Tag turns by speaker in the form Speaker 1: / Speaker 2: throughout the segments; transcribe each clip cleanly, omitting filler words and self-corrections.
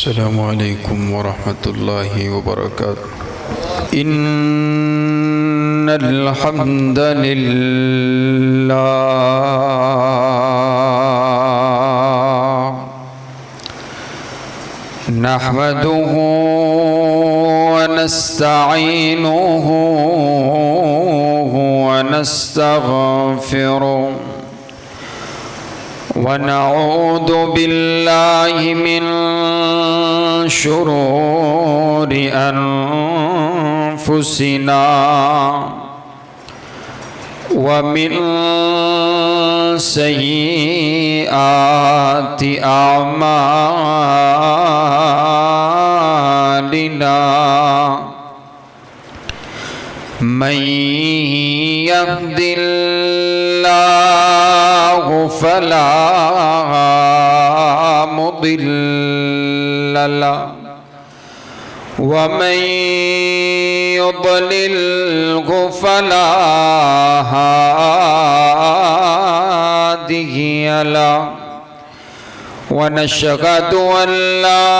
Speaker 1: السلام علیکم ورحمۃ اللہ وبرکاتہ۔ ان الحمد للہ نحمده ونستعینه ونستغفره ونعوذ بالله من شرور أنفسنا ومن سيئات أعمالنا من يهد الله فلا مضل له ومن يضلله فلا هادي له ونشهد أن لا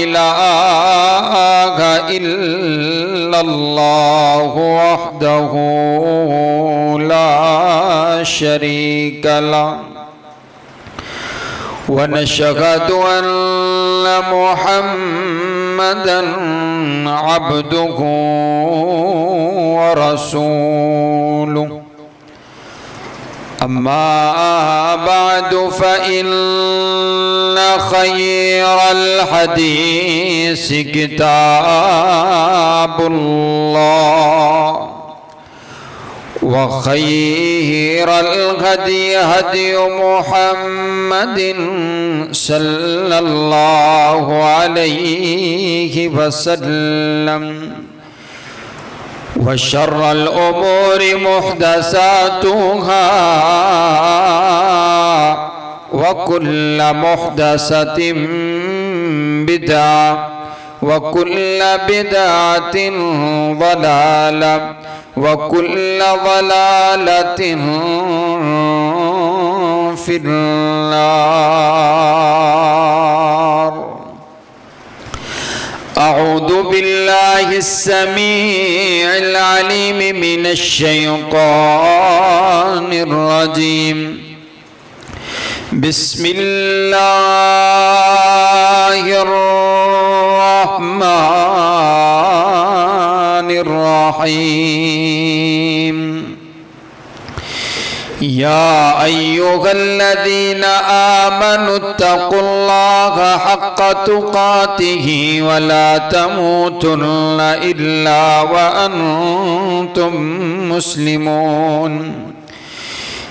Speaker 1: إله إلا الله وحده لا شريك له ونشهد أن محمدًا عبده ورسوله أما بعد فإن خير الحديث كتاب الله وخير الهدي هدي محمد صلى الله عليه وسلم وشر الأمور محدثاتها وكل محدثة بدعة وكل بدعة ضلالة وكل ضلالة في النار. أعوذ بالله السميع العليم من الشيطان الرجيم. بسم الله الرحمن الرحيم. يا أيها الذين آمنوا اتقوا الله حق تقاته ولا تموتن إلا وأنتم مسلمون.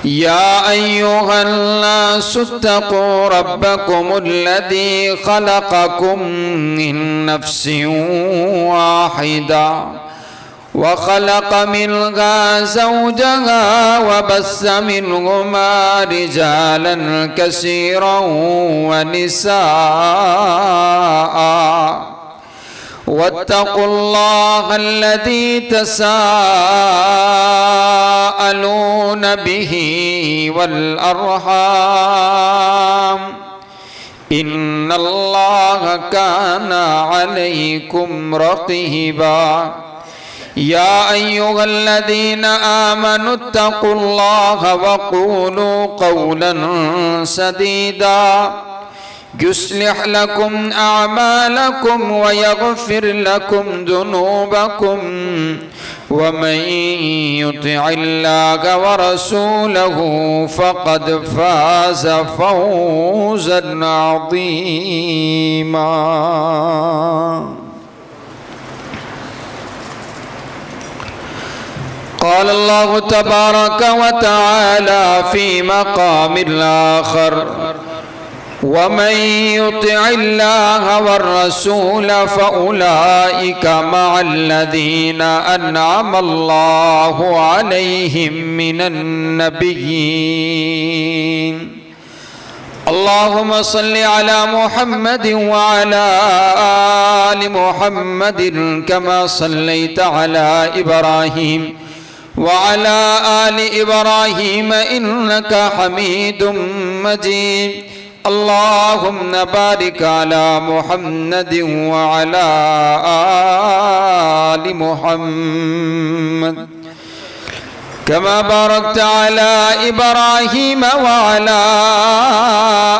Speaker 1: يا أيها الناس اتقوا ربكم الذي خلقكم من نفس واحدة وخلق منها زوجها وبث منهما رجالا كثيرا ونساء واتقوا الله الذي تساءلون به والأرحام إن الله كان عليكم رقيبا. يا أيها الذين آمنوا اتقوا الله وقولوا قولا سديدا يصلح لكم أعمالكم ويغفر لكم ذنوبكم ومن يطع الله ورسوله فقد فاز فوزا عظيما. قال الله تبارك وتعالى في مقام آخر: ومن يطع الله والرسول فأولئك مع الذين أنعم الله عليهم من النبيين. اللهم صل على محمد وعلى آل محمد كما صليت على إبراهيم وعلى آل إبراهيم إنك حميد مجيد. اللهم بارك على محمد وعلى آل محمد كما باركت على إبراهيم وعلى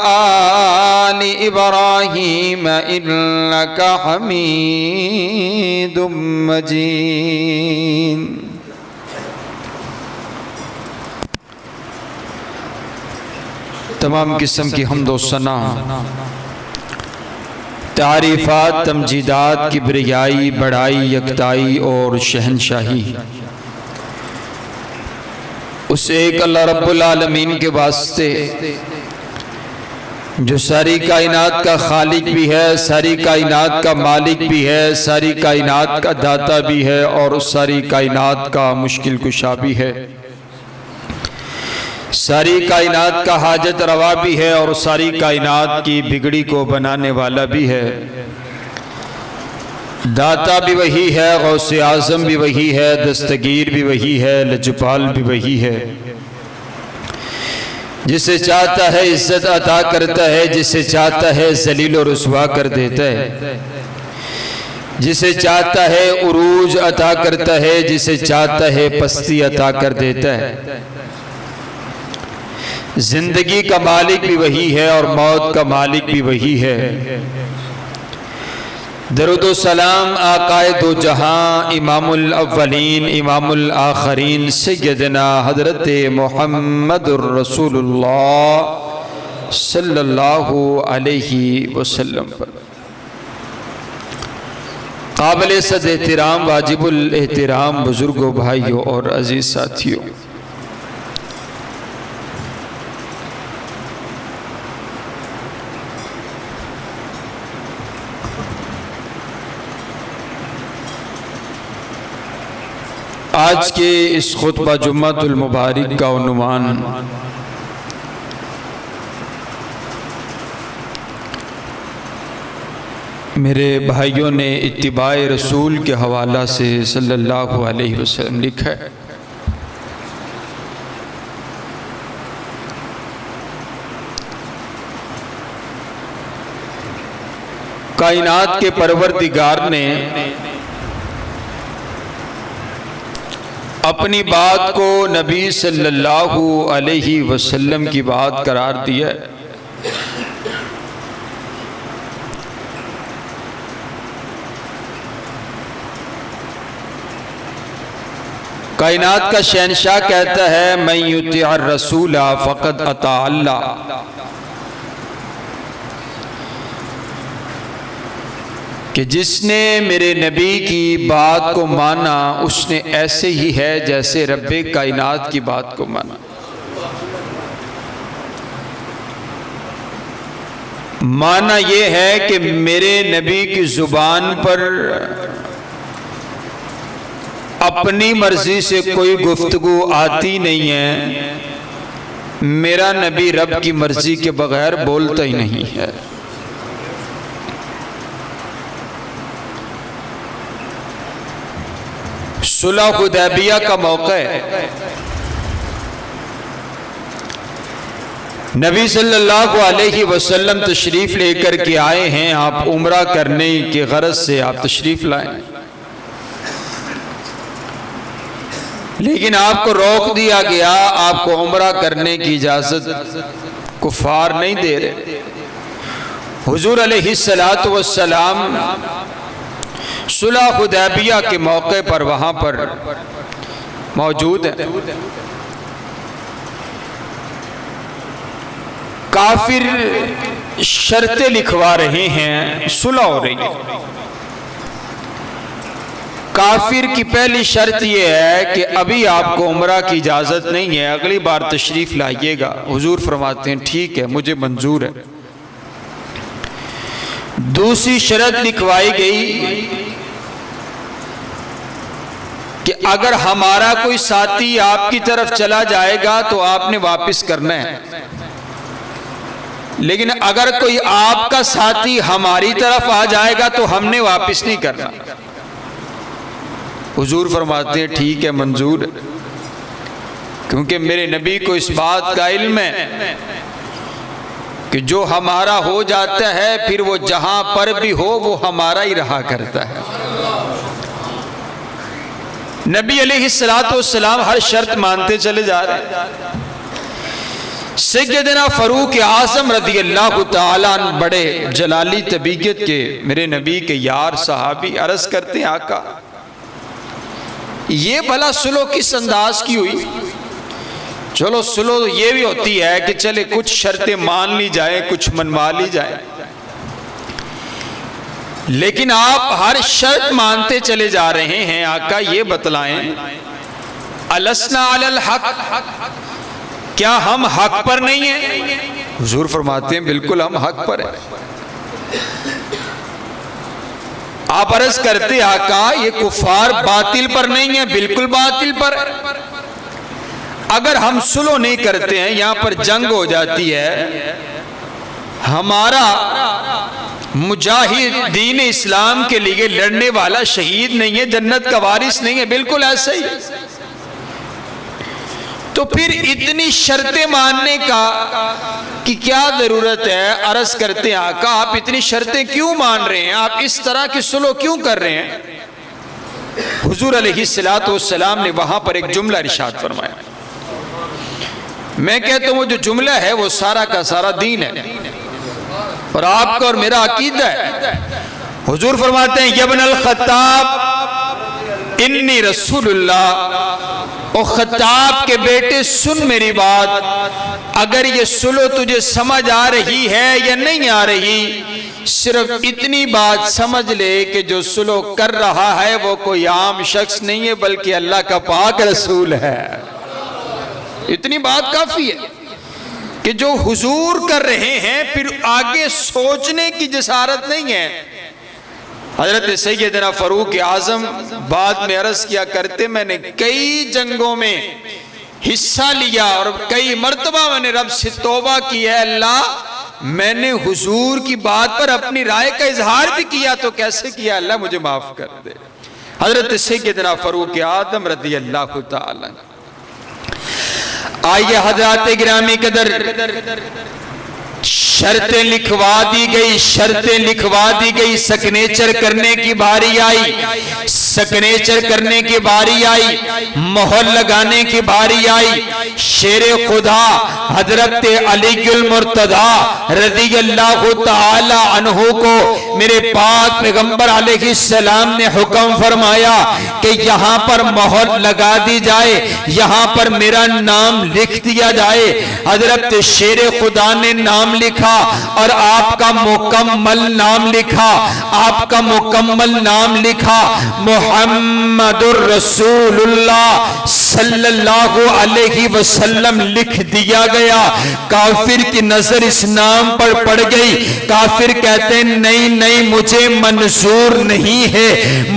Speaker 1: آل إبراهيم إنك حميد مجيد. تمام قسم کی حمد و ثنا، تعریفات، تمجیدات، کبریائی، بڑائی، یکتائی اور شہنشاہی اس ایک اللہ رب العالمین کے واسطے جو ساری کائنات کا خالق بھی ہے، ساری کائنات کا مالک بھی ہے، ساری کائنات کا داتا بھی ہے اور اس ساری کائنات کا مشکل کشا بھی ہے، ساری کائنات کا حاجت روا بھی ہے اور ساری کائنات کی بگڑی کو بنانے والا بھی ہے. داتا بھی وہی ہے، غوث اعظم بھی وہی ہے، دستگیر بھی وہی ہے، لجپال بھی وہی ہے. جسے چاہتا ہے عزت عطا کرتا ہے، جسے چاہتا ہے ذلیل و رسوا کر دیتا ہے، جسے چاہتا ہے عروج عطا کرتا ہے، جسے چاہتا ہے پستی عطا کر دیتا ہے. زندگی کا مالک بھی وہی ہے اور موت کا مالک بھی وہی ہے. درود و سلام آقائے دو جہاں، امام الاولین امام الآخرین، سیدنا حضرت محمد الرسول اللہ صلی اللہ علیہ وسلم پر. قابل صد احترام، واجب الاحترام بزرگوں، بھائیوں اور عزیز ساتھیوں، آج کے اس خطبہ جمعۃ المبارک کا عنوان میرے بھائیوں نے اتباع رسول کے حوالہ سے صلی اللہ علیہ وسلم لکھا ہے. کائنات کے پروردگار نے اپنی بات کو نبی صلی اللہ علیہ وسلم کی بات قرار دیا ہے. کائنات کا شہنشاہ کہتا ہے من یطع الرسول فقد اطاع اللہ. کہ جس نے میرے نبی کی بات کو مانا اس نے ایسے ہی ہے جیسے رب کائنات کی بات کو مانا. مانا یہ ہے کہ میرے نبی کی زبان پر اپنی مرضی سے کوئی گفتگو آتی نہیں ہے. میرا نبی رب کی مرضی کے بغیر بولتا ہی نہیں ہے. صلح حدیبیہ کا موقع ہے. نبی صلی اللہ علیہ وسلم تشریف لے کر کے آئے ہیں. آپ عمرہ کرنے کی غرض سے آپ تشریف لائیں، لیکن آپ کو روک دیا گیا. آپ کو عمرہ کرنے کی اجازت کفار نہیں دے رہے. حضور علیہ السلام صلح حدیبیہ کے موقع پر وہاں پر موجود ہیں. کافر شرطیں لکھوا رہے ہیں، صلح ہو رہی ہے. کافر کی پہلی شرط یہ ہے کہ ابھی آپ کو عمرہ کی اجازت نہیں ہے، اگلی بار تشریف لائیے گا. حضور فرماتے ہیں ٹھیک ہے، مجھے منظور ہے. دوسری شرط لکھوائی گئی کہ اگر ہمارا کوئی ساتھی آپ کی طرف چلا جائے گا تو آپ نے واپس کرنا ہے، لیکن اگر کوئی آپ کا ساتھی ہماری طرف آ جائے گا تو ہم نے واپس نہیں کرنا. حضور فرماتے ہیں ٹھیک ہے، منظور ہے، کیونکہ میرے نبی کو اس بات کا علم ہے کہ جو ہمارا ہو جاتا ہے پھر وہ جہاں پر بھی ہو وہ ہمارا ہی رہا کرتا ہے۔ نبی علیہ السلام ہر شرط مانتے چلے جا رہے ہیں۔ سیدنا فاروق اعظم رضی اللہ تعالیٰ عنہ بڑے جلالی طبیعت کے میرے نبی کے یار صحابی عرض کرتے ہیں آقا یہ بھلا سلو کس انداز کی ہوئی؟ چلو سلو یہ بھی ہوتی ہے کہ چلے کچھ شرطیں مان لی جائیں کچھ منوا لی جائیں، لیکن آپ ہر شرط مانتے چلے جا رہے ہیں۔ آقا یہ بتلائیں السنا علی الحق، کیا ہم حق پر نہیں ہیں؟ حضور فرماتے ہیں بالکل ہم حق پر ہیں۔ آپ عرض کرتے آقا یہ کفار باطل پر نہیں ہیں؟ بالکل باطل پر۔ اگر ہم سلو نہیں کرتے ہیں یہاں پر جنگ ہو جاتی ہے، ہمارا مجاہد دین اسلام کے لیے لڑنے والا شہید نہیں ہے، جنت کا وارث نہیں ہے، بالکل ایسا ہی۔ تو پھر اتنی شرطیں ماننے کی کیا ضرورت ہے؟ عرض کرتے ہیں آقا آپ اتنی شرطیں کیوں مان رہے ہیں؟ آپ اس طرح کی سلو کیوں کر رہے ہیں؟ حضور علیہ السلام نے وہاں پر ایک جملہ ارشاد فرمایا، میں کہتا ہوں وہ جو جملہ ہے وہ سارا کا سارا دین ہے اور آپ کا اور میرا عقیدہ ہے۔ حضور فرماتے ہیں ابن الخطاب انی رسول اللہ، او خطاب کے بیٹے سن میری بات، اگر یہ سلو تجھے سمجھ آ رہی ہے یا نہیں آ رہی، صرف اتنی بات سمجھ لے کہ جو سلو کر رہا ہے وہ کوئی عام شخص نہیں ہے بلکہ اللہ کا پاک رسول ہے۔ اتنی بات کافی ہے کہ جو حضور کر رہے ہیں پھر آگے سوچنے کی جسارت نہیں ہے۔ حضرت سیدنا فاروق اعظم بعد میں عرض کیا کرتے میں نے کئی جنگوں میں حصہ لیا اور کئی مرتبہ میں نے رب سے توبہ کی ہے، اللہ میں نے حضور کی بات پر اپنی رائے کا اظہار بھی کیا تو کیسے کیا، اللہ مجھے معاف کر دے۔ حضرت سیدنا فاروق اعظم رضی اللہ تعالی۔ آئیے حضرات گرامی قدر، شرطیں لکھوا دی گئی، شرطیں لکھوا دی گئی، سگنیچر کرنے کی باری آئی، سگنیچر کرنے کی باری آئی، مہر لگانے کی باری آئی۔ شیر خدا حضرت علی المرتضی رضی اللہ تعالی عنہ کو میرے پاک پیغمبر علیہ السلام نے حکم فرمایا کہ یہاں پر مہر لگا دی جائے، یہاں پر میرا نام لکھ دیا جائے۔ حضرت شیر خدا نے نام لکھا اور آپ کا مکمل نام لکھا، آپ کا مکمل نام لکھا، محمد الرسول اللہ صلی اللہ علیہ وسلم لکھ دیا گیا۔ کافر کی نظر اس نام پر پڑ گئی، کافر کہتے ہیں نہیں نہیں مجھے منظور نہیں ہے،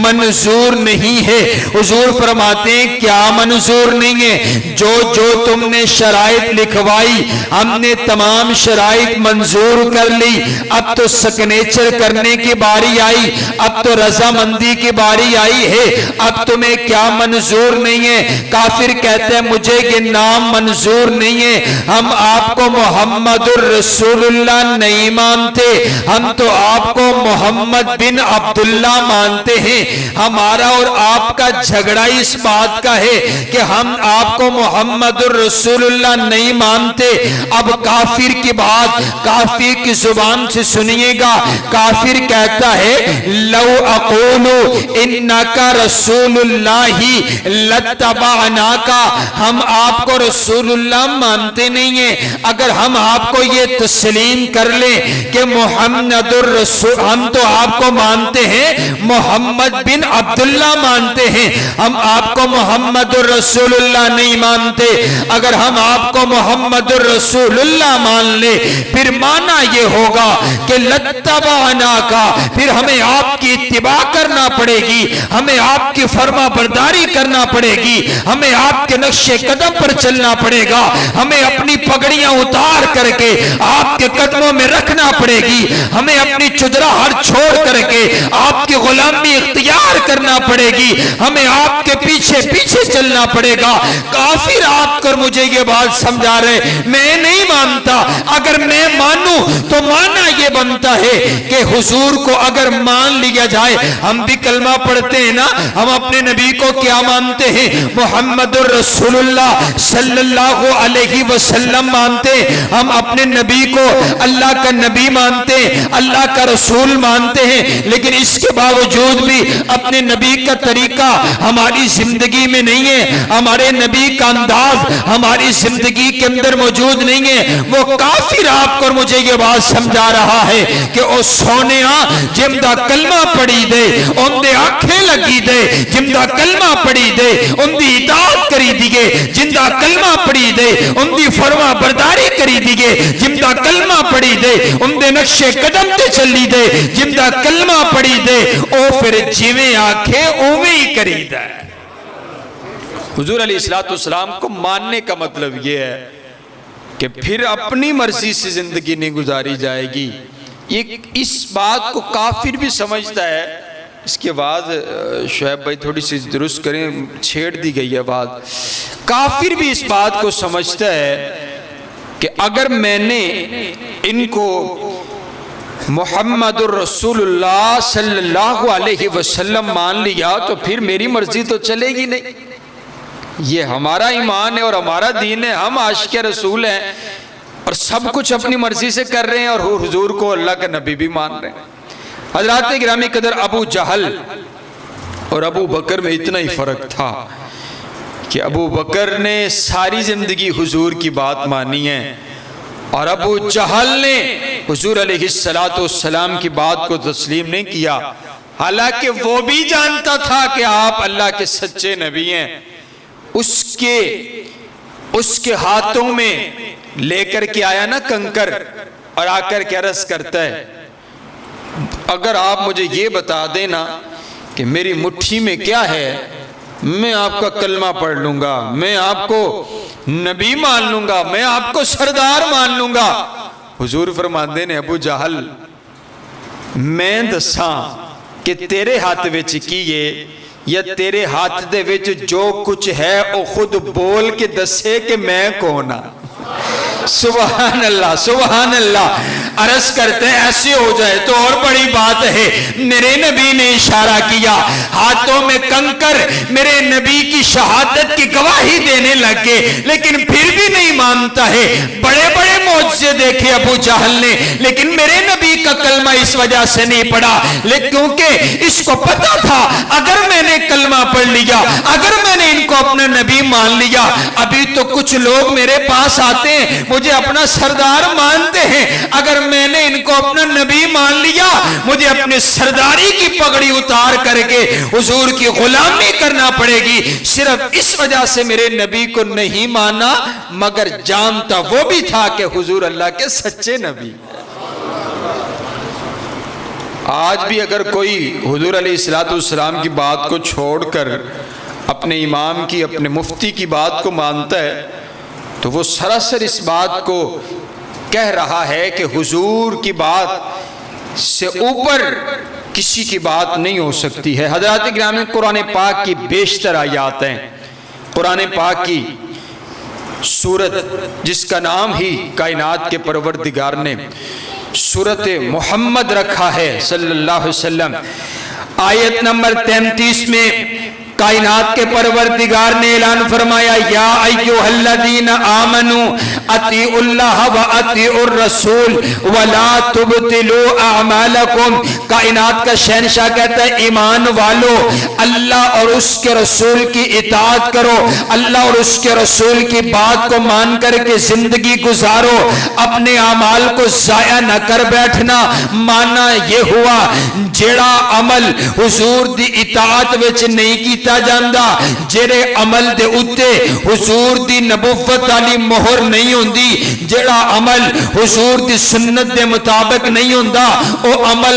Speaker 1: منظور نہیں ہے۔ حضور فرماتے ہیں کیا منظور نہیں ہے؟ جو جو تم نے شرائط لکھوائی ہم نے تمام شرائط منظور کر لی، اب تو سگنیچر کرنے کی باری آئی، اب تو رضامندی کی باری آئی ہے، اب تمہیں کیا منظور نہیں ہے؟ کافر کہتے ہیں مجھے یہ نام منظور نہیں ہے، ہم آپ کو محمد الرسول اللہ نہیں مانتے، ہم تو آپ کو محمد بن عبداللہ مانتے ہیں۔ ہمارا اور آپ کا جھگڑا اس بات کا ہے کہ ہم آپ کو محمد الرسول اللہ نہیں مانتے۔ اب کافر کی بات کافر کی زبان سے سنیے گا، کافر کہتا ہے لو اقول انکا رسول اللہ لاتبعناکا، ہم آپ کو رسول اللہ مانتے نہیں ہیں، اگر ہم آپ کو یہ تسلیم کر لیں کہ محمد الرسول، ہم تو آپ کو مانتے ہیں محمد بن عبداللہ مانتے ہیں، ہم آپ کو محمد الرسول اللہ نہیں مانتے، اگر ہم آپ کو محمد الرسول اللہ مان لے پھر مانا یہ ہوگا کہ لاتبعناکا، پھر ہمیں آپ کی اتباع کرنا پڑے گی، ہمیں آپ کی فرما برداری کرنا پڑے گی، ہمیں ہمیں آپ کے نقش قدم پر چلنا پڑے گا، ہمیں اپنی پگڑیاں اتار کر کے آپ کے قدموں میں رکھنا پڑے گی، ہمیں اپنی چدراہٹ چھوڑ کر کے آپ کی غلامی اختیار کرنا پڑے گی، ہمیں آپ کے پیچھے پیچھے چلنا پڑے گا۔ کافر آپ کر مجھے یہ بات سمجھا رہے، میں نہیں مانتا، اگر میں مانوں تو مانا یہ بنتا ہے کہ حضور کو اگر مان لیا جائے، ہم بھی کلمہ پڑھتے ہیں نا، ہم اپنے نبی کو کیا مانتے ہیں؟ محمد الرسول اللہ صلی اللہ علیہ وسلم مانتے ہیں، ہم اپنے نبی کو اللہ کا نبی مانتے ہیں، اللہ کا رسول مانتے ہیں، لیکن اس کے باوجود بھی اپنے نبی کا طریقہ ہماری زندگی میں نہیں ہے، ہمارے نبی کا انداز ہماری زندگی کے اندر موجود نہیں ہے۔ وہ کافر آپ کو مجھے یہ بات سمجھا رہا ہے کہ او سونیا جمدہ کلمہ پڑھی دے، ان دے آنکھیں لگی دے، جمدہ کلمہ پڑھی دے، ان دی اطاعت کری دیگے، جمدہ کلمہ پڑھی دے، ان دی فرما برداری کری دیگے، جمدہ کلمہ پڑھی دے، ان دے نقش قدم تے چلی دے، جمدہ کلمہ پڑھی دے، او پھر جویں آنکھیں اوویں ہی کری دے۔ حضور علیہ السلام کو ماننے کا مطلب یہ ہے کہ پھر اپنی مرضی سے زندگی نہیں گزاری جائے گی۔ اس بات کو کافر بھی سمجھتا ہے۔ اس کے بعد شعیب بھائی تھوڑی سی درست کریں، چھیڑ دی گئی ہے بات۔ کافر بھی اس بات کو سمجھتا ہے کہ اگر میں نے ان کو محمد الرسول اللہ صلی اللہ علیہ وسلم مان لیا تو پھر میری مرضی تو چلے گی نہیں، یہ ہمارا ایمان ہے اور ہمارا دین ہے، ہم عاشق رسول ہیں اور سب کچھ اپنی مرضی سے کر رہے ہیں اور حضور کو اللہ کا نبی بھی مان رہے ہیں۔ حضرات گرامی قدر، ابو جہل اور ابو بکر میں اتنا ہی فرق تھا کہ ابو بکر نے ساری زندگی حضور کی بات مانی ہے اور ابو جہل نے حضور علیہ السلام کی بات کو تسلیم نہیں کیا، حالانکہ وہ بھی جانتا تھا کہ آپ اللہ کے سچے نبی ہیں۔ اس کے ہاتھوں میں لے کر کے آیا نا کنکر اور آ کر کے عرض کرتا ہے، اگر آپ مجھے یہ بتا دینا کہ میری مٹھی میں کیا ہے، میں آپ کا کلمہ پڑھ لوں گا، میں آپ کو نبی مان لوں گا، میں آپ کو سردار مان لوں گا۔ حضور فرماندے نے، ابو جہل میں دساں کہ تیرے ہاتھ وچ کیے یا تیرے ہاتھ دے وچ جو کچھ ہے او خود بول کے دسے کہ میں کون ہاں۔ سبحان اللہ، سبحان اللہ۔ عرض کرتے ہیں ایسے ہو جائے تو اور بڑی بات ہے، میرے نبی نے اشارہ کیا، ہاتھوں میں کنکر میرے نبی کی شہادت کی گواہی دینے لگے، لیکن پھر بھی نہیں مانتا ہے۔ بڑے بڑے معجزے دیکھے ابو جہل نے، لیکن میرے نبی کا کلمہ اس وجہ سے نہیں پڑھا، لیکن کیونکہ اس کو پتا تھا اگر میں نے کلمہ پڑھ لیا، اگر میں نے ان کو اپنا نبی مان لیا، ابھی تو کچھ لوگ میرے پاس آتے ہیں مجھے اپنا سردار مانتے ہیں، اگر میں نے ان کو اپنا نبی مان لیا، مجھے اپنے سرداری کی پگڑی اتار کر کے حضور کی غلامی کرنا پڑے گی۔ صرف اس وجہ سے میرے نبی کو نہیں مانا، مگر جانتا وہ بھی تھا کہ حضور اللہ کے سچے نبی۔ آج بھی اگر کوئی حضور علیہ السلام کی بات کو چھوڑ کر اپنے امام کی، اپنے مفتی کی بات کو مانتا ہے تو وہ سراسر اس بات کو کہہ رہا ہے کہ حضور کی بات سے اوپر کسی کی بات نہیں ہو سکتی ہے۔ حضرات گرامی، قرآن پاک کی بیشتر آیات ہیں، قرآن پاک کی سورت جس کا نام ہی کائنات کے پروردگار نے سورت محمد رکھا ہے صلی اللہ علیہ وسلم، آیت نمبر 33 میں کائنات کے پروردگار نے اعلان فرمایا، یا ایھا الذین آمنوا اطیعوا اللہ و اطیعوا الرسول ولا تبطلوا اعمالکم۔ کائنات کا شہنشاہ کہتا ہے، ایمان والو اللہ اور اس کے رسول کی اطاعت کرو، اللہ اور اس کے رسول کی بات کو مان کر کے زندگی گزارو، اپنے اعمال کو ضائع نہ کر بیٹھنا۔ مانا یہ ہوا جیڑا عمل حضور دی اطاعت وچ نہیں کیتا جاندا، جڑے عمل دے اُتے حضور دی نبوت والی مہر نہیں ہوندی، جڑا عمل حضور دی سنت دے مطابق نہیں ہوندا، او عمل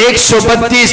Speaker 1: 132,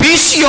Speaker 1: 20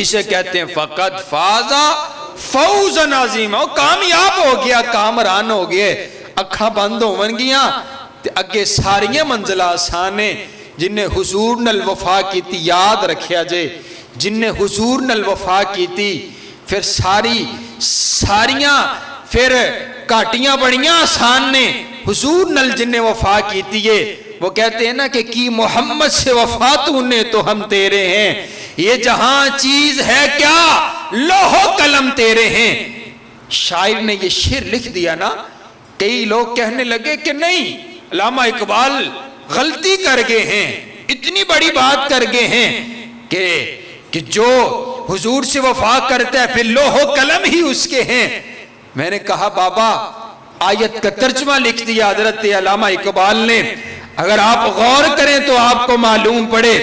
Speaker 1: اسے کہتے ہیں فقط فازا فوزا عظیما، وہ کامیاب ہو گیا، کامران ہو گئے، اکھاں بند ہون گیاں تے اگے ساریاں منزل آسان نے۔ جن نے حضور نال وفا کیتی یاد رکھیا جے، جن نے حضور نال وفا کیتی پھر ساریاں پھر کاٹیاں بڑیاں آسان نے۔ حضور نال جن نے وفا کیتی ہے وہ کہتے ہیں نا کہ کی محمد سے وفا تو نے تو ہم تیرے ہیں، یہ جہاں چیز ہے کیا لوح و قلم تیرے ہیں۔ شاعر نے یہ شعر لکھ دیا نا، کئی لوگ کہنے لگے کہ نہیں علامہ اقبال غلطی کر گئے ہیں، اتنی بڑی بات کر گئے ہیں کہ جو حضور سے وفا کرتا ہے پھر لوح و قلم ہی اس کے ہیں۔ میں نے کہا بابا آیت کا ترجمہ لکھ دیا حضرت علامہ اقبال نے، اگر آپ غور کریں تو آپ کو معلوم پڑے۔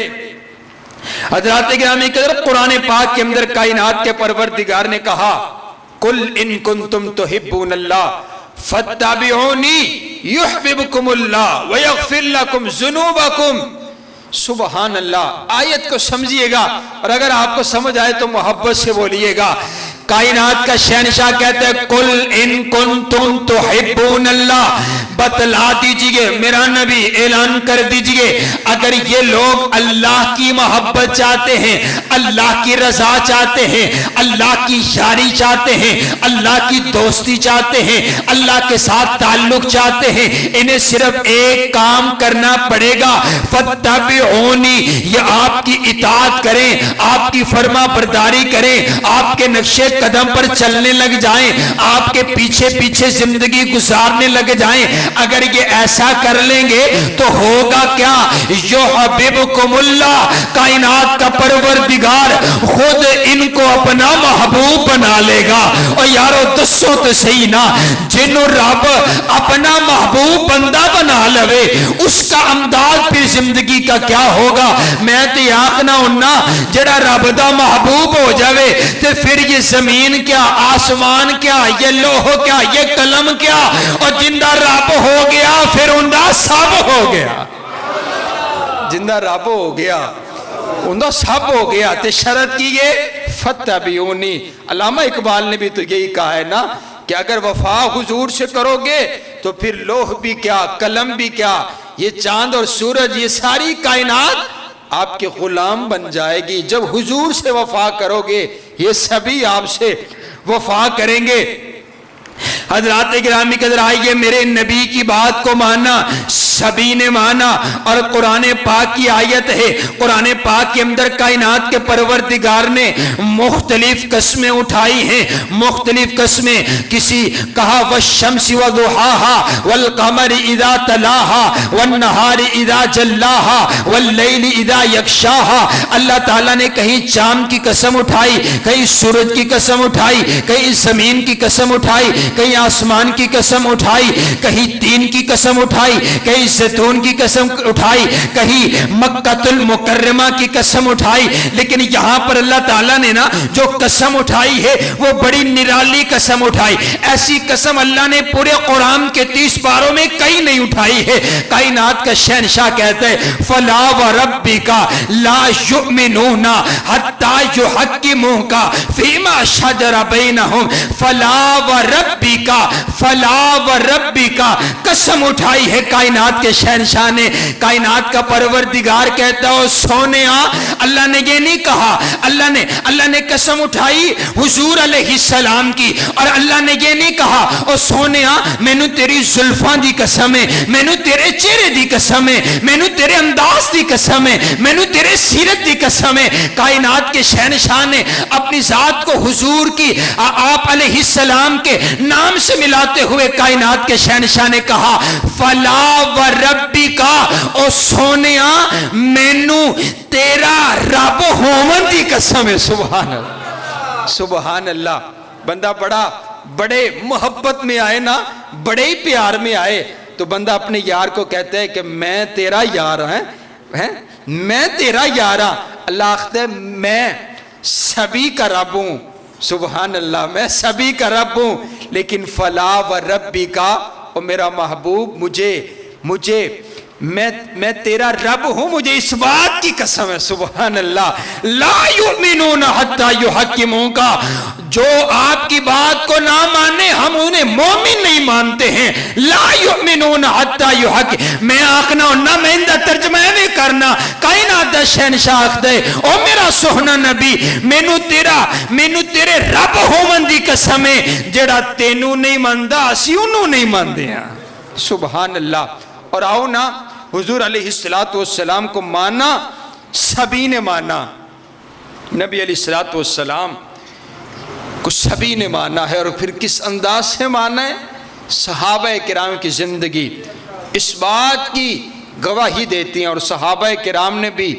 Speaker 1: حضرات گرامی قدر قرآن پاک کے اندر کائنات کے پروردگار نے کہا قل ان کنتم تحبون اللہ فاتبعونی یحببکم اللہ ویغفر لکم ذنوبکم۔ سبحان اللہ، آیت کو سمجھئے گا اور اگر آپ کو سمجھ آئے تو محبت سے بولیے گا۔ کائنات کا شہنشاہ کہتا ہے قل ان کنتم تحبون اللہ، بتلا دیجئے میرا نبی اعلان کر دیجئے اگر یہ لوگ اللہ کی محبت چاہتے ہیں، اللہ کی رضا چاہتے ہیں، اللہ کی یاری چاہتے ہیں، اللہ کی دوستی چاہتے ہیں، اللہ کے ساتھ تعلق چاہتے ہیں، انہیں صرف ایک کام کرنا پڑے گا فاتبعونی، یہ آپ کی اطاعت کریں، آپ کی فرما برداری کریں، آپ کے نقشے قدم پر چلنے لگ جائیں، آپ کے پیچھے پیچھے زندگی گزارنے لگ جائیں۔ اگر یہ ایسا کر لیں گے تو ہوگا کیا؟ یحببکم اللہ، کائنات کا پروردگار خود ان کو اپنا محبوب بنا لے گا۔ اور یارو دسو تو صحیح نا، جنہوں رب اپنا محبوب بندہ بنا لوے اس کا امداد پھر زندگی کا کیا ہوگا؟ میں تے آخنا ہونا جڑا رب دا محبوب ہو جاوے تے پھر یہ زمین کیا، آسمان کیا، یہ لوح کیا، یہ قلم کیا، اور جندہ رب ہو گیا پھر اندہ سب ہو گیا۔ جندہ رب ہو گیا اندہ سب ہو گیا۔ تے شرط کی یہ فتبعونی۔ علامہ اقبال نے بھی تو یہی کہا ہے نا کہ اگر وفا حضور سے کرو گے تو پھر لوح بھی کیا، قلم بھی کیا، یہ چاند اور سورج، یہ ساری کائنات آپ کے غلام بن جائے گی۔ جب حضور سے وفا کرو گے یہ سبھی آپ سے وفا کریں گے۔ حضرات گرامی قدر آئیے میرے نبی کی بات کو مانا، سبھی نے مانا، اور قرآن پاک کی آیت ہے، قرآن پاک کے اندر کائنات کے پروردگار نے مختلف قسمیں اٹھائی ہیں، مختلف قسمیں۔ کسی کہا والشمس وضحاها والقمر اذا تلاها والنهار اذا جلاها واللیل اذا یغشاها۔ اللہ تعالیٰ نے کہیں چاند کی قسم اٹھائی، کہیں سورج کی قسم اٹھائی، کہیں زمین کی قسم اٹھائی، کہیں آسمان کی قسم اٹھائی، کہیں تین کی قسم اٹھائی، کہیں زیتون کی قسم اٹھائی، کہیں مکہ المکرمہ کی قسم اٹھائی۔ لیکن یہاں پر اللہ تعالیٰ نے نا جو قسم اٹھائی ہے وہ بڑی نرالی قسم اٹھائی۔ ایسی قسم اللہ نے پورے قرآن کے 30 پاروں میں کئی نہیں اٹھائی ہے۔ کائنات کا شہنشاہ کہتا ہے فلا وربک لا یؤمنون حتی یحکموک فیما شجر بینہم فلا وربک فلا وربک، قسم اٹھائی ہے کائنات کے شہنشاہ نے۔ کائنات کا پروردگار کہتا ہے سونیا، اللہ نے یہ نہیں کہا، اللہ نے قسم اٹھائی حضور علیہ السلام کی، اور اللہ نے یہ نہیں کہا او سونیا مینوں تیری زلفاں دی قسم ہے، مینوں تیرے چہرے دی قسم ہے، مینوں تیرے انداز دی قسم ہے، مینوں تیرے سیرت دی قسم ہے۔ کائنات کے شہنشاہ نے اپنی ذات کو حضور کی، آپ علیہ السلام کے نام سے ملاتے ہوئے کائنات کے شہنشاہ نے کہا فلا وربک، او سونیا مینوں تیرا رب ہومن دی قسم ہے۔ سبحان اللہ، سبحان اللہ۔ بندہ بڑے محبت میں آئے نا، بڑے ہی پیار میں آئے تو بندہ اپنے یار کو کہتا ہے کہ میں تیرا یار ہوں، میں تیرا یار ہوں۔ اللہ آختا ہے میں سبھی کا رب ہوں۔ سبحان اللہ، میں سبھی کا رب ہوں، لیکن فلا وربک، اور میرا محبوب مجھے میں تیرا رب ہوں، مجھے اس بات کی قسم ہے سبحان اللہ، لا یؤمنون حتی یحکموک، جو آپ کی بات کو نہ مانے ہم انہیں مومن نہیں مانتے ہیں، لا یؤمنون حتی یحکموک، میں آخنا ہوں نہ میں اندہ ترجمہ میں کرنا کائنات دا شہنشاہ آخ دے او میرا سوہنا نبی مینو تیرے رب ہومن دی قسم ہے جڑا تینوں نہیں ماندا اسی انہوں نہیں ماندے ہیں سبحان اللہ۔ اور آؤ نا حضور علیہ السلام کو مانا سبھی نے مانا، نبی علیہ السلام کو سبھی نے مانا ہے، اور پھر کس انداز سے مانا ہے؟ صحابہ کرام کی زندگی اس بات کی گواہی دیتی ہیں، اور صحابہ کرام نے بھی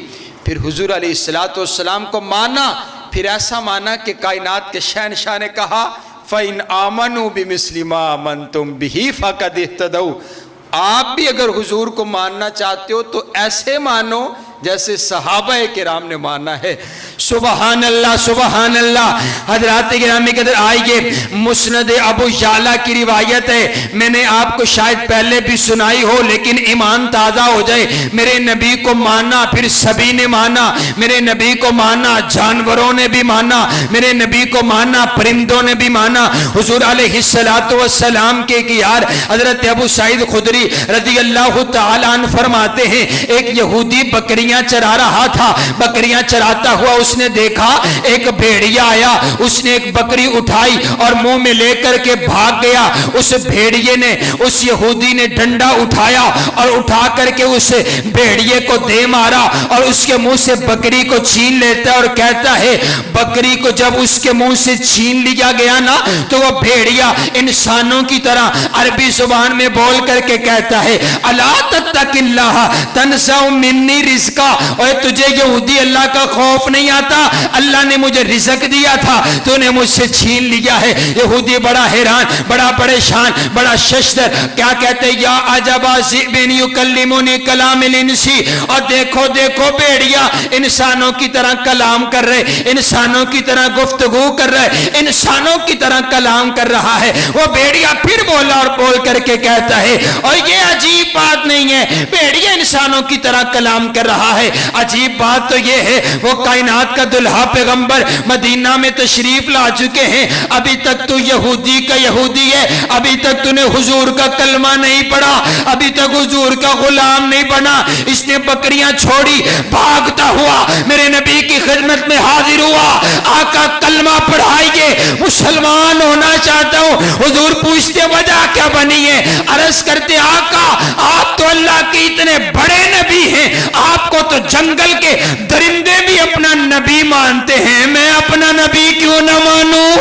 Speaker 1: پھر حضور علیہ السلام کو مانا، پھر ایسا مانا کہ کائنات کے شہنشاہ نے کہا فَإِنْ آمَنُوا بِمِثْلِ مَا آمَنْتُمْ بِهِ فَقَدِ اهْتَدَوْا، آپ بھی اگر حضور کو ماننا چاہتے ہو تو ایسے مانو جیسے صحابہ کرام نے مانا ہے سبحان اللہ سبحان اللہ۔ حضرات گرامی قدر آئیے، مسند ابو یعلا کی روایت ہے، میں نے آپ کو شاید پہلے بھی سنائی ہو لیکن ایمان تازہ ہو جائے، میرے نبی کو مانا پھر سبھی نے مانا، میرے نبی کو مانا جانوروں نے بھی مانا، میرے نبی کو مانا پرندوں نے بھی مانا۔ حضور علیہ السلام کے یار حضرت ابو سعید خدری رضی اللہ تعالیٰ عنہ فرماتے ہیں ایک یہودی بکریاں چرا رہا تھا، بکریاں چراتا ہوا اس نے دیکھا ایک بھیڑیا آیا، اس نے ایک بکری اٹھائی اور منہ میں لے کر کے بھاگ گیا، اس بھیڑیے نے اس یہودی نے ڈنڈا اٹھایا اور اٹھا کر کے اس بھیڑیے کو دے مارا اور اس کے منہ سے بکری کو چھین لیتا ہے اور کہتا ہے بکری کو جب اس کے منہ سے چھین لیا گیا نا تو وہ بھیڑیا انسانوں کی طرح عربی زبان میں بول کر کے کہتا ہے الا تتق اللہ تنزع منی رزقا، اور تجھے یہودی اللہ کا خوف نہیں آتا، اللہ نے مجھے رزق دیا تھا تو نے مجھ سے چھین لیا ہے۔ یہودی بڑا حیران، بڑا پریشان، بڑا ششدر، کیا کہتے یا عجبا ذئبن یکلمنی کلام الانسی، اور دیکھو دیکھو بھیڑیا انسانوں کی طرح کلام کر رہے، انسانوں کی طرح گفتگو کر رہے، انسانوں کی طرح کلام کر رہا ہے۔ وہ بھیڑیا پھر بولا اور بول کر کے کہتا ہے اور یہ عجیب بات نہیں ہے، بھیڑیا انسانوں کی طرح کلام کر رہا ہے، عجیب بات تو یہ ہے وہ کائنات کا دلہا پیغمبر مدینہ میں تشریف لا چکے ہیں، ابھی تک تو یہودی کا یہودی ہے، ابھی تک تو نے حضور کا کلمہ نہیں پڑھا، ابھی تک حضور کا غلام نہیں بنا، اس نے بکریاں چھوڑی بھاگتا ہوا میرے نبی کی خدمت میں حاضر ہوا، آقا کلمہ پڑھائیے مسلمان ہونا چاہتا ہوں۔ حضور پوچھتے وجہ کیا بنی ہے، عرض کرتے آقا آپ تو اللہ کے اتنے بڑے نبی ہیں، آپ کو تو جنگل کے درندے بھی اپنا نبی مانتے ہیں، میں اپنا نبی کیوں نہ مانوں؟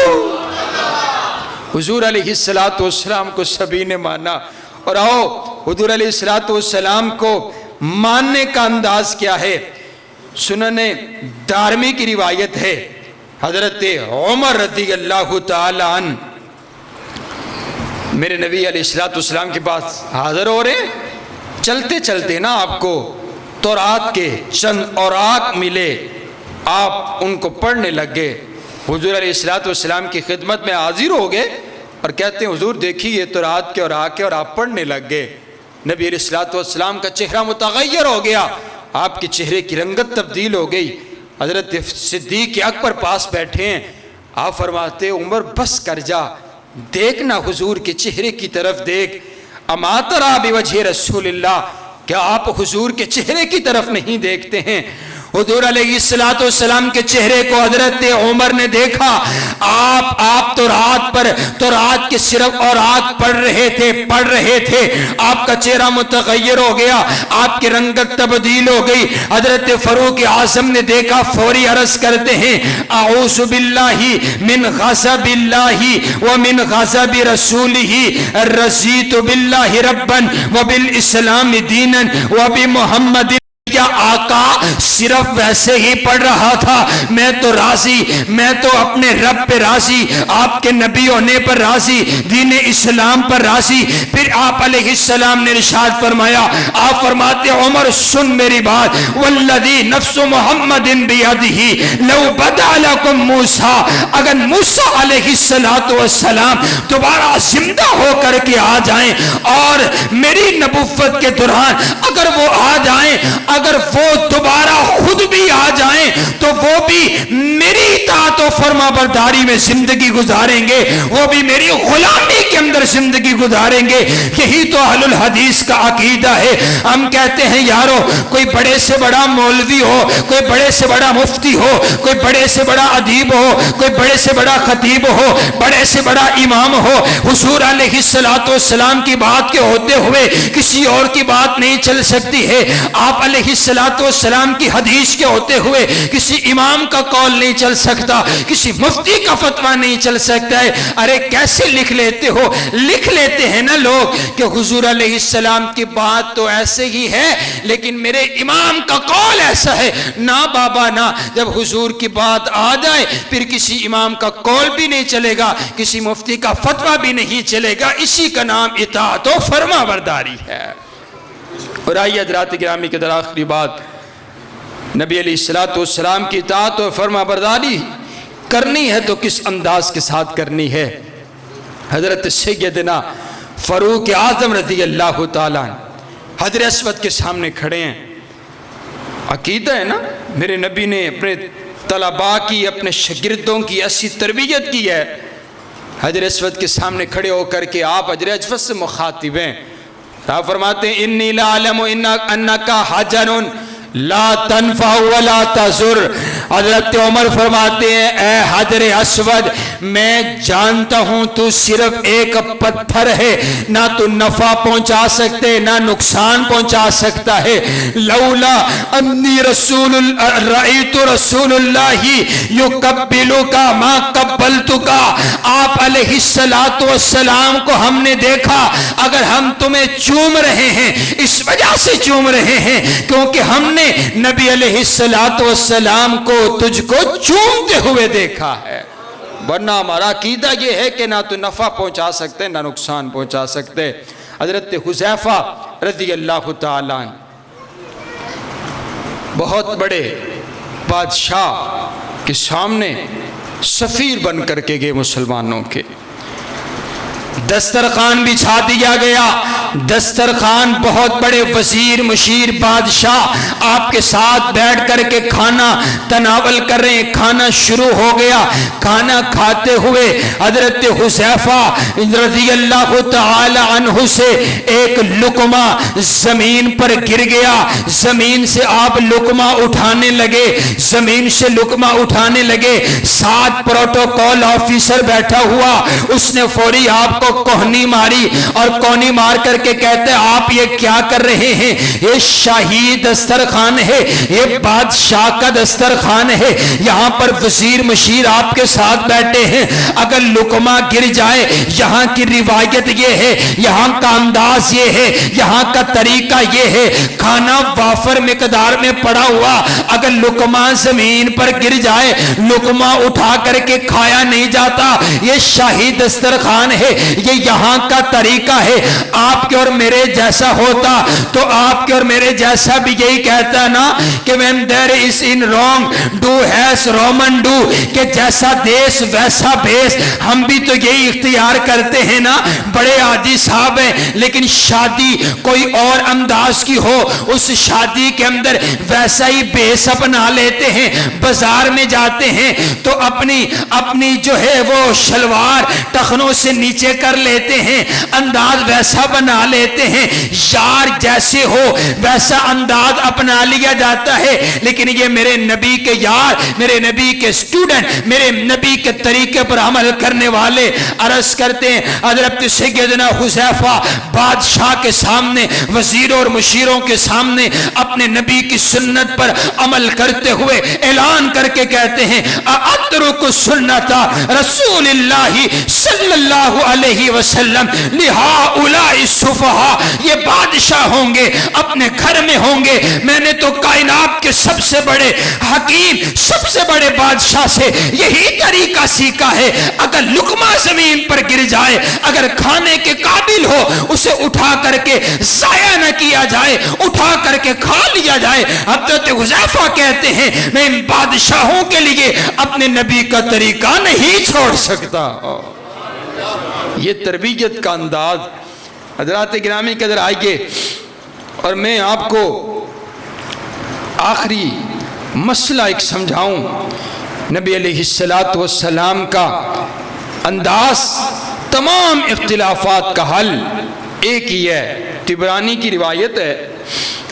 Speaker 1: حضور علیہ السلام کو سبھی نے مانا، اور آؤ حضور علیہ السلام کو ماننے کا انداز کیا ہے۔ سنن دارمی کی روایت ہے، حضرت عمر رضی اللہ تعالی عنہ میرے نبی علیہ السلام کے پاس حاضر ہو رہے، چلتے چلتے نا آپ کو تورات کے چند اوراق ملے، آپ ان کو پڑھنے لگ گئے، حضور علیہ السلام کی خدمت میں حاضر ہو گئے اور کہتے ہیں حضور دیکھیے یہ تورات کے اوراق ہے، اور آپ پڑھنے لگ گئے۔ نبی علیہ السلام کا چہرہ متغیر ہو گیا، آپ کے چہرے کی رنگت تبدیل ہو گئی۔ حضرت صدیق اکبر پاس بیٹھے ہیں، آپ فرماتے عمر بس کر جا، دیکھنا حضور کے چہرے کی طرف دیکھ، اما تری بوجہ رسول اللہ، کیا آپ حضور کے چہرے کی طرف نہیں دیکھتے ہیں؟ حضور علیہ السلام کے چہرے کو حضرت عمر نے دیکھا، آپ تورات کے صرف اوراق پڑھ رہے تھے، آپ کا چہرہ متغیر ہو گیا، آپ کی رنگت تبدیل ہو گئی۔ حضرت فاروق اعظم نے دیکھا، فوری عرض کرتے ہیں اعوذ باللہ من غضب اللہ ومن غضب رسولہ، رضیت باللہ ربا وبالاسلام دینا وبمحمد فرمایا آقا صرف ویسے ہی پڑھ رہا تھا، میں تو راضی، میں تو اپنے رب پہ راضی، آپ کے نبی ہونے پر راضی، دین اسلام پر راضی۔ پھر آپ علیہ السلام نے ارشاد فرمایا، آپ فرماتے عمر سن میری بات، والذی نفس محمد بیدہ لو بدع لکم موسیٰ، اگر موسیٰ علیہ السلام دوبارہ زندہ ہو کر کے آ جائیں اور میری نبوت کے دوران اگر وہ آ جائیں، اگر وہ دوبارہ خود بھی آ جائیں تو وہ بھی میری اطاعت و فرما برداری میں زندگی گزاریں گے، وہ بھی میری غلامی کے اندر زندگی گزاریں گے۔ یہی تو اہل الحدیث کا عقیدہ ہے۔ ہم کہتے ہیں یارو کوئی بڑے سے بڑا مولوی ہو، کوئی بڑے سے بڑا مفتی ہو، کوئی بڑے سے بڑا ادیب ہو، کوئی بڑے سے بڑا خطیب ہو، بڑے سے بڑا امام ہو، حضور علیہ السلام کی بات کے ہوتے ہوئے کسی اور کی بات نہیں چل سکتی ہے، آپ علیہ السلام کی حدیث کے ہوتے ہوئے کسی امام کا قول نہیں چل سکتا، کسی مفتی کا فتویٰ نہیں چل سکتا ہے۔ ارے کیسے لکھ لیتے ہو؟ لکھ لیتے ہیں نا لوگ کہ حضور علیہ السلام کی بات تو ایسے ہی ہے لیکن میرے امام کا قول ایسا ہے۔ نہ بابا نہ، جب حضور کی بات آ جائے پھر کسی امام کا قول بھی نہیں چلے گا، کسی مفتی کا فتویٰ بھی نہیں چلے گا۔ اسی کا نام اطاعت و فرما برداری ہے۔ اور آئیے حضرات گرامی کے در آخری بات، نبی علیہ السلام کی اطاعت و فرما برداری کرنی ہے تو کس انداز کے ساتھ کرنی ہے؟ حضرت سیدنا فاروق اعظم رضی اللہ تعالیٰ حجر اسود کے سامنے کھڑے ہیں۔ عقیدہ ہے نا، میرے نبی نے اپنے طلباء کی، اپنے شاگردوں کی ایسی تربیت کی ہے۔ حجر اسود کے سامنے کھڑے ہو کر کے آپ حجر اسود سے مخاطب ہیں۔ آپ فرماتے ہیں انی لعلم انکا حجر لا تنفع ولا تضر۔ حضرت عمر فرماتے ہیں اے حجر اسود میں جانتا ہوں تو صرف ایک پتھر ہے، نہ تو نفع پہنچا سکتے نہ نقصان پہنچا سکتا ہے۔ لولا انی رأیت رسول اللہ یقبلک ما قبلتک، آپ علیہ السلام کو ہم نے دیکھا، اگر ہم تمہیں چوم رہے ہیں اس وجہ سے چوم رہے ہیں کیونکہ ہم نے نبی علیہ السلام کو تجھ کو چومتے ہوئے دیکھا ہے، ورنہ ہمارا عقیدہ یہ ہے کہ نہ تو نفع پہنچا سکتے نہ نقصان پہنچا سکتے۔ حضرت حذیفہ رضی اللہ تعالیٰ عنہ بہت بڑے بادشاہ کے سامنے سفیر بن کر کے گئے مسلمانوں کے، دسترخوان بچھا دیا گیا، دسترخوان بہت بڑے وزیر مشیر بادشاہ آپ کے ساتھ بیٹھ کر کے کھانا تناول کر رہے ہیں، کھانا شروع ہو گیا۔ کھانا کھاتے ہوئے حضرت حذیفہ رضی اللہ تعالی عنہ سے ایک لقمہ زمین پر گر گیا، زمین سے آپ لقمہ اٹھانے لگے، زمین سے لقمہ اٹھانے لگے، ساتھ پروٹوکول آفیسر بیٹھا ہوا، اس نے فوری آپ کو کوہنی ماری اور کوہنی مار کر کے کہتے ہیں آپ یہ کیا کر رہے ہیں؟ یہ شاہی دسترخوان ہے، یہ بادشاہ کا دسترخوان ہے، یہاں پر وزیر مشیر آپ کے ساتھ بیٹھے ہیں، اگر لقمہ گر جائے، یہاں کی روایت یہ ہے، یہاں کا انداز یہ ہے، یہاں کا طریقہ یہ ہے، کھانا وافر مقدار میں پڑا ہوا، اگر لقمہ زمین پر گر جائے لقمہ اٹھا کر کے کھایا نہیں جاتا، یہ شاہی دسترخوان ہے، یہ یہاں کا طریقہ ہے۔ آپ کے اور میرے جیسا ہوتا تو آپ کے اور میرے جیسا بھی یہی کہتا نا کہ when there is in wrong do as Roman do، کہ جیسا دیس ویسا بیس، ہم بھی تو یہی اختیار کرتے ہیں نا، بڑے عادی صاحب ہیں لیکن شادی کوئی اور انداز کی ہو اس شادی کے اندر ویسا ہی بیس اپنا لیتے ہیں، بازار میں جاتے ہیں تو اپنی جو ہے وہ شلوار ٹخنوں سے نیچے کر لیتے ہیں، انداز ویسا بنا لیتے ہیں، یار جیسے ہو ویسا انداز اپنا لیا جاتا ہے، لیکن یہ میرے نبی کے یار، میرے نبی کے سٹوڈنٹ، میرے نبی کے طریقے پر عمل کرنے والے عرض کرتے ہیں حضرت سیدنا حذیفہ بادشاہ کے سامنے، وزیروں اور مشیروں کے سامنے اپنے نبی کی سنت پر عمل کرتے ہوئے اعلان کر کے کہتے ہیں اترک سنت رسول اللہ صلی اللہ علیہ علیہ وسلم لہؤلاء السفہاء، یہ بادشاہ ہوں گے، اپنے گھر میں ہوں گے، میں نے تو کائنات کے سب سے بڑے حکیم، سب سے بڑے بادشاہ سے یہی طریقہ سیکھا ہے، اگر لقمہ زمین پر گر جائے، اگر کھانے کے قابل ہو اسے اٹھا کر کے ضائع نہ کیا جائے، اٹھا کر کے کھا لیا جائے۔ حضرت حذیفہ کہتے ہیں میں ان بادشاہوں کے لیے اپنے نبی کا طریقہ نہیں چھوڑ سکتا۔ یہ تربیت کا انداز۔ حضرات گرامی کے ادھر آئیے اور میں آپ کو آخری مسئلہ ایک سمجھاؤں۔ نبی علیہ السلام کا انداز، تمام اختلافات کا حل ایک ہی ہے۔ طبرانی کی روایت ہے،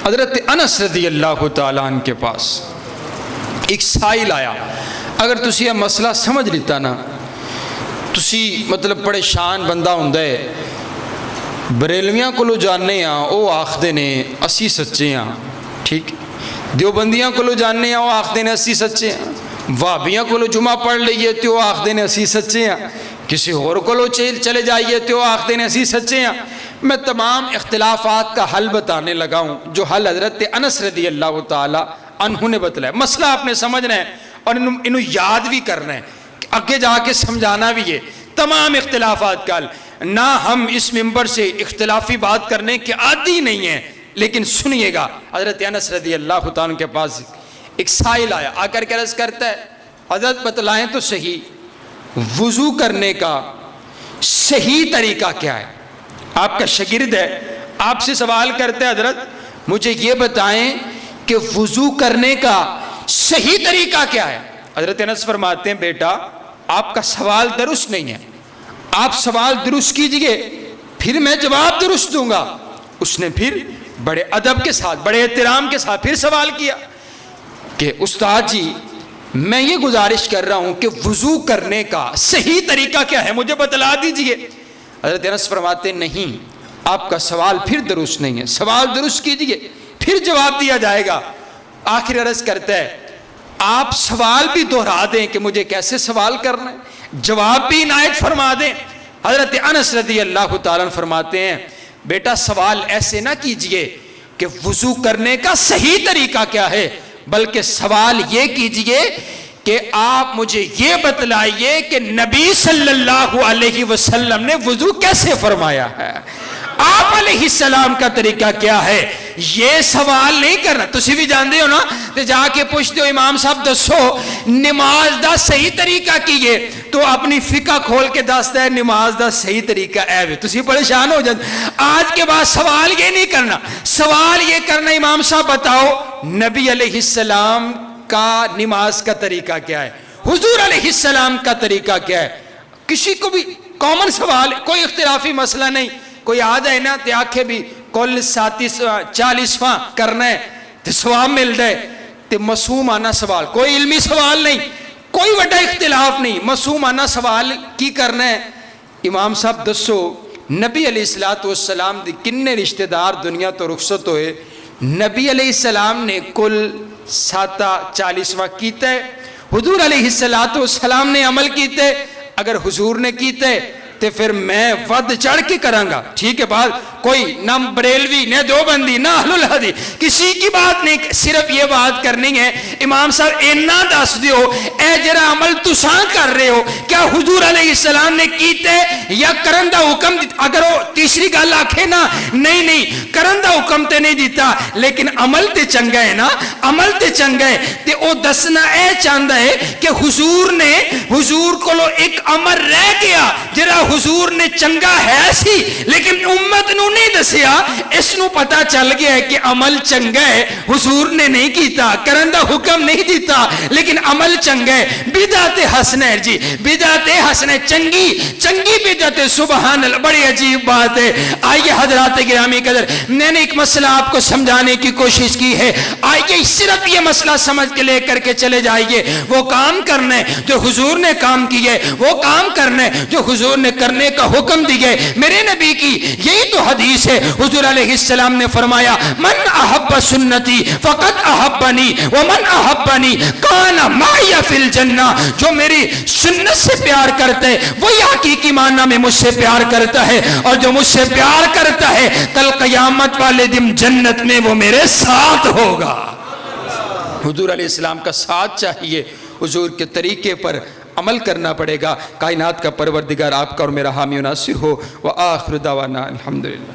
Speaker 1: حضرت انس رضی اللہ تعالیٰ عنہ کے پاس ایک سائل آیا۔ اگر تسی یہ مسئلہ سمجھ لیتا نا، تسی مطلب پریشان بندہ ہوندہ ہے۔ بریلویاں کو لو جاننے ہاں وہ آخدے نے اسی سچے ہاں، ٹھیک۔ دیوبندیاں کو لو جاننے ہاں وہ آخدے نے اسی سچے ہاں، وابیاں کو لو جمعہ پڑھ لئیے تو وہ آخدے نے اسی سچے ہاں، کسی اور کو لو چلے جائیے تو وہ آخدے نے اسی سچے ہیں۔ میں تمام اختلافات کا حل بتانے لگا ہوں جو حل حضرت انس رضی اللہ تعالیٰ عنہ نے بتلایا۔ مسئلہ آپ نے سمجھنا ہے اور انہوں یاد بھی کرنا ہے، آگے جا کے سمجھانا بھی ہے۔ تمام اختلافات کا حل، نہ ہم اس منبر سے اختلافی بات کرنے کے عادی نہیں ہیں، لیکن سنیے گا۔ حضرت انس رضی اللہ تعالیٰ کے پاس ایک سائل آیا، آ کر کے عرض کرتا ہے حضرت بتلائیں تو صحیح، وضو کرنے کا صحیح طریقہ کیا ہے؟ آپ کا شاگرد ہے، آپ سے سوال کرتے ہیں حضرت مجھے یہ بتائیں کہ وضو کرنے کا صحیح طریقہ کیا ہے؟ حضرت انس فرماتے ہیں بیٹا آپ کا سوال درست نہیں ہے، آپ سوال درست کیجئے پھر میں جواب درست دوں گا۔ اس نے پھر بڑے ادب کے ساتھ، بڑے احترام کے ساتھ پھر سوال کیا کہ استاد جی میں یہ گزارش کر رہا ہوں کہ وضو کرنے کا صحیح طریقہ کیا ہے، مجھے بتلا دیجئے۔ حضرت انس فرماتے ہیں نہیں، آپ کا سوال پھر درست نہیں ہے، سوال درست کیجئے پھر جواب دیا جائے گا۔ آخر عرض کرتا ہے آپ سوال بھی دہرا دیں کہ مجھے کیسے سوال کرنا ہے، جواب بھی عنایت فرما دیں۔ حضرت انس رضی اللہ تعالیٰ فرماتے ہیں بیٹا سوال ایسے نہ کیجئے کہ وضو کرنے کا صحیح طریقہ کیا ہے، بلکہ سوال یہ کیجئے کہ آپ مجھے یہ بتلائیے کہ نبی صلی اللہ علیہ وسلم نے وضو کیسے فرمایا ہے، آپ علیہ السلام کا طریقہ کیا ہے۔ یہ سوال نہیں کرنا، تسی بھی جانتے ہو نا، تو جا کے پوچھتے ہو امام صاحب دسو نماز دا صحیح طریقہ کیے، تو اپنی فقہ کھول کے دستا ہے نماز دا صحیح طریقہ اے وے، تسی پریشان ہو جاتے۔ آج کے بعد سوال یہ نہیں کرنا، سوال یہ کرنا امام صاحب بتاؤ نبی علیہ السلام کا نماز کا طریقہ کیا ہے، حضور علیہ السلام کا طریقہ کیا ہے۔ کسی کو بھی کامن سوال، کوئی اختلافی مسئلہ نہیں، کوئی آ جائے نا تے آکھے بھی کل 40واں کرنا ہے تے ثواب مل جائے تے معصومانہ سوال، کوئی علمی سوال نہیں، کوئی بڑا اختلاف نہیں، معصومانہ سوال کی کرنا ہے۔ امام صاحب دسو نبی علیہ السلام دی کنے رشتہ دار دنیا تو رخصت ہوئے، نبی علیہ السلام نے کل 40واں کیتا ہے، حضور علیہ السلام نے عمل کیتے، اگر حضور نے کیتے تے پھر میں ود چڑھ کے کروں گا، ٹھیک ہے بات، کوئی نہ بریلوی نہ دیوبندی نہ اہل الحدیث کسی کی بات نہیں، صرف یہ بات کرنی ہے امام صاحب اینا دس دیو اے جرا عمل تساں کر رہے ہو کیا حضور علیہ السلام نے کیتے یا کرن دا حکم دیتا۔ اگر وہ تیسری گل آکھے نا نہیں کرن دا حکم تے نہیں دیتا لیکن عمل تے چنگا ہے نا، عمل تے چنگا ہے تے او دسنا اے چاہتا ہے کہ حضور کو لو ایک امر رہ گیا جرا حضور نے چنگا ہے سی لیکن امت نو نہیں دسیا، اس نو پتا چل گیا ہے کہ عمل چنگا ہے، حضور نے نہیں کیتا، کرن دا حکم نہیں دیتا لیکن عمل چنگا ہے۔ بدعت حسنہ ہے جی، بدعت حسنہ چنگی بدعت، سبحان اللہ، بڑی عجیب بات ہے۔ آئیے حضرات گرامی قدر، میں نے ایک مسئلہ آپ کو سمجھانے کی کوشش کی ہے، آئیے صرف یہ مسئلہ سمجھ کے لے کر کے چلے جائیے۔ وہ کام کرنا ہے جو حضور نے کام کیے، وہ کام کرنا ہے جو حضور نے کرنے کا حکم دیے. میرے نبی کی یہی تو حدیث ہے. حضور علیہ السلام نے فرمایا من احب سنتی فقد احبنی ومن احبنی کان معی فی الجنہ. جو میری سنت سے پیار کرتا ہے وہی حقیقی معنی میں مجھ سے پیار کرتا ہے, اور جو مجھ سے پیار کرتا ہے کل قیامت والے دن جنت میں وہ میرے ساتھ ہوگا. حضور علیہ السلام کا ساتھ چاہیے, حضور کے طریقے پر عمل کرنا پڑے گا. کائنات کا پروردگار آپ کا اور میرا حامی و ناصر ہو. وآخر دعوانا الحمدللہ.